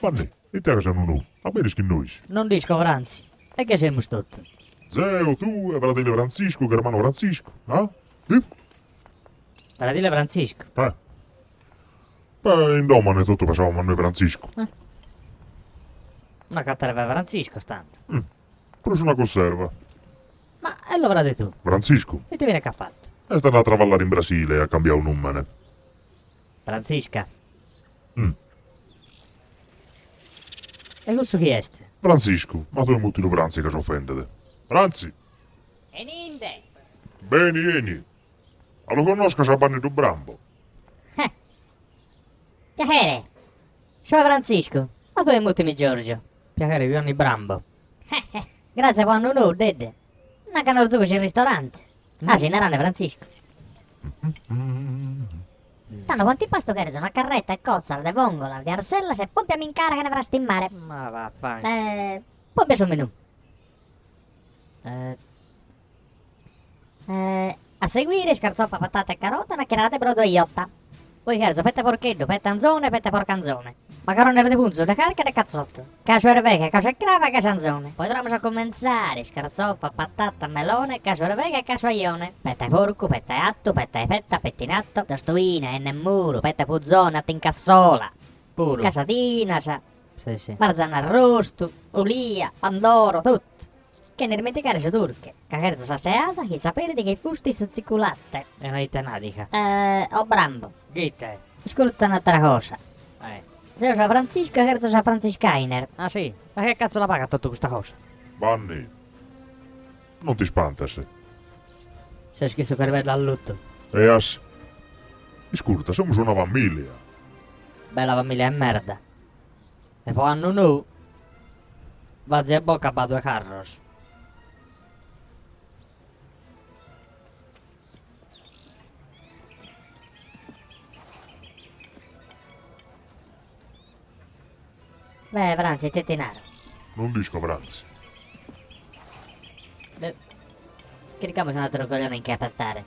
Ma ne, e te cosa non ho? A bene che noi. Non disco Franzi. E che siamo tutti? Zeo, tu e fratello Francisco, Germano Francisco, ah? Fratello Francisco. In domani tutto facevamo a noi Francisco. Una cattiva Francisco stanno. Però c'è una conserva. Ma e lo vrade tu? Francisco. E ti viene che ha fatto? E sta a travallare in Brasile e a cambiare un nome. Francisca. Mm. E questo chi è? Francisco, ma tu è molto Franzi che si offende. Franzi, E niente. bene, vieni. Lo conosco a Banni do Brambo. Piacere. Ciao Francisco. Ma tu è molto Giorgio. Piacere, Giovanni Brambo. Grazie quando no, Dede. Una canarzuca c'è il ristorante. Ah, ce n'era Francisco. Tanto quanti pasto che una carretta e cozza, de vongola, di arsella, se poi abbiamo in cara che ne avrà in mare. Ma vaffanculo. Poi abbiamo sul menù. A seguire scarzoppa, patata e carota, una chiarata e brodo e iotta. Poi cherzo, pette porcheddo, pette anzone, pette porcanzone. Macarone di punzo, de carca e de cazzotto. Cacio e revega, cacio e crava e cacianzone. Poi dovremo cominciare, scarzoppa, patata, melone, cacio e revega e cacio aione. Pette porco, pette atto, pette fetta, pettinato, tostuina, ennemmuro, pette puzzone, attincassola. Puro. Casatina, Sì. marzana arrosto, olia, pandoro, tutto. Che ne dimenticare su turche. Cacherzo saseata, chi sapere di che fusti suzziculatte. È una itanatica. O Brambo. Gitte. Ascolta un'altra cosa. Eh. Se io sono Francisco e Kerzo sono Franciscainer. Ah sì? Ma che cazzo la paga tutta questa cosa? Banni, non ti spantasi. Sei schizo che arriva al lutto. E as... Ascolta, siamo una famiglia. Bella famiglia è merda. E poi hanno nu. Vazzi e bocca a due carros. Beh, Franzi, te tenaro. Non disco Franzi. Carichiamoci un altro coglione in che appattare.